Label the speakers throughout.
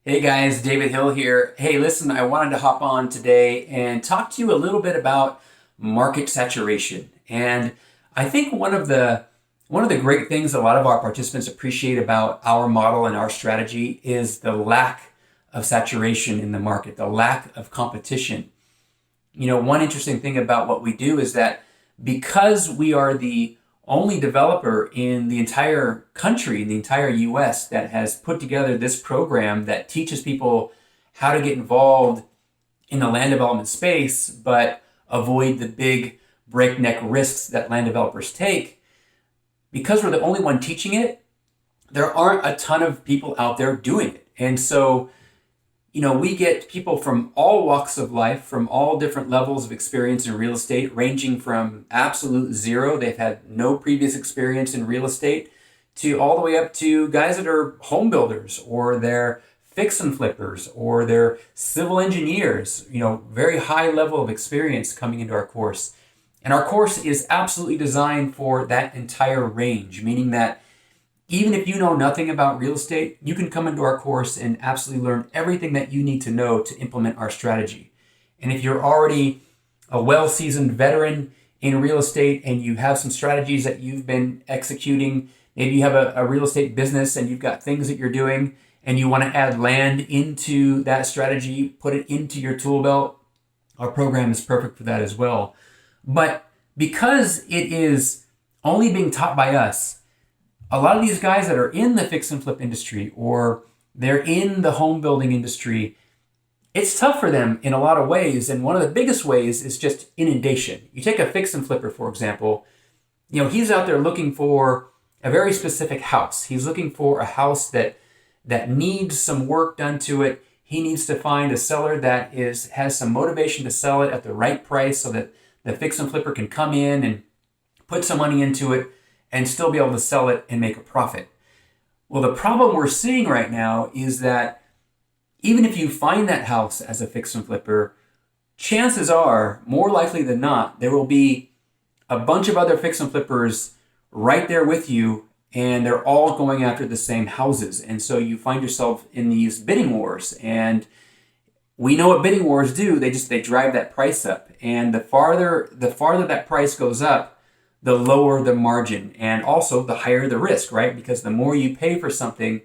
Speaker 1: Hey guys, David Hill here. Hey, listen, I wanted to hop on today and talk to you a little bit about market saturation. And I think one of the great things a lot of our participants appreciate about our model and our strategy is the lack of saturation in the market, the lack of competition. One interesting thing about what we do is that because we are the only developer in the entire country, in the entire US, that has put together this program that teaches people how to get involved in the land development space, but avoid the big breakneck risks that land developers take. Because we're the only one teaching it, there aren't a ton of people out there doing it. And so we get people from all walks of life, from all different levels of experience in real estate, ranging from absolute zero, they've had no previous experience in real estate, to all the way up to guys that are home builders or they're fix and flippers or they're civil engineers, very high level of experience coming into our course. And our course is absolutely designed for that entire range, meaning that even if you know nothing about real estate, you can come into our course and absolutely learn everything that you need to know to implement our strategy. And if you're already a well-seasoned veteran in real estate and you have some strategies that you've been executing, maybe you have a real estate business and you've got things that you're doing and you want to add land into that strategy, put it into your tool belt, our program is perfect for that as well. But because it is only being taught by us, a lot of these guys that are in the fix and flip industry or they're in the home building industry, it's tough for them in a lot of ways. And one of the biggest ways is just inundation. You take a fix and flipper, for example, he's out there looking for a very specific house. He's looking for a house that needs some work done to it. He needs to find a seller that has some motivation to sell it at the right price so that the fix and flipper can come in and put some money into it and still be able to sell it and make a profit. Well, the problem we're seeing right now is that even if you find that house as a fix and flipper, chances are, more likely than not, there will be a bunch of other fix and flippers right there with you, and they're all going after the same houses. And so you find yourself in these bidding wars. And we know what bidding wars do. They drive that price up. And the farther that price goes up, the lower the margin and also the higher the risk, right? Because the more you pay for something,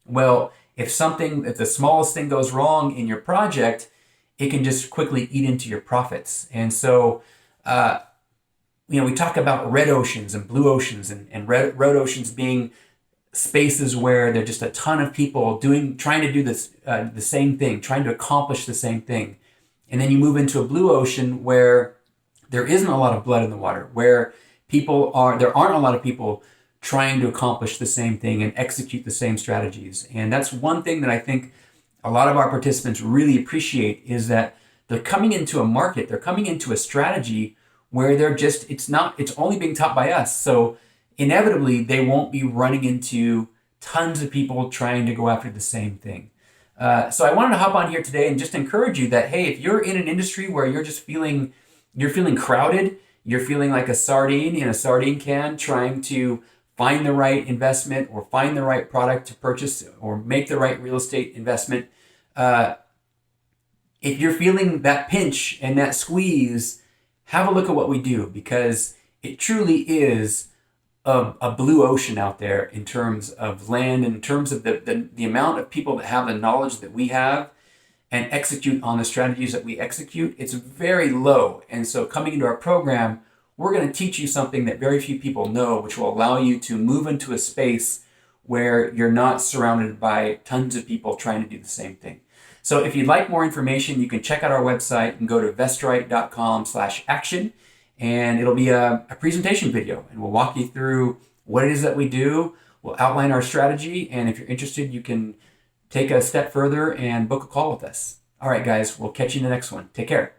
Speaker 1: well, if the smallest thing goes wrong in your project, it can just quickly eat into your profits. And so, we talk about red oceans and blue oceans and red oceans being spaces where there's just a ton of people trying to do this, the same thing, trying to accomplish the same thing. And then you move into a blue ocean where there isn't a lot of blood in the water, where there aren't a lot of people trying to accomplish the same thing and execute the same strategies. And that's one thing that I think a lot of our participants really appreciate is that they're coming into a market, they're coming into a strategy where it's only being taught by us. So inevitably they won't be running into tons of people trying to go after the same thing. So I wanted to hop on here today and just encourage you that, hey, if you're in an industry where you're feeling crowded, you're feeling like a sardine in a sardine can, trying to find the right investment or find the right product to purchase or make the right real estate investment. If you're feeling that pinch and that squeeze, have a look at what we do, because it truly is a blue ocean out there in terms of land, in terms of the amount of people that have the knowledge that we have and execute on the strategies that we execute. It's very low. And so coming into our program, we're going to teach you something that very few people know, which will allow you to move into a space where you're not surrounded by tons of people trying to do the same thing. So if you'd like more information, you can check out our website and go to vestrite.com/action, and it'll be a presentation video, and we'll walk you through what it is that we do. We'll outline our strategy, and if you're interested, you can take a step further and book a call with us. All right, guys, we'll catch you in the next one. Take care.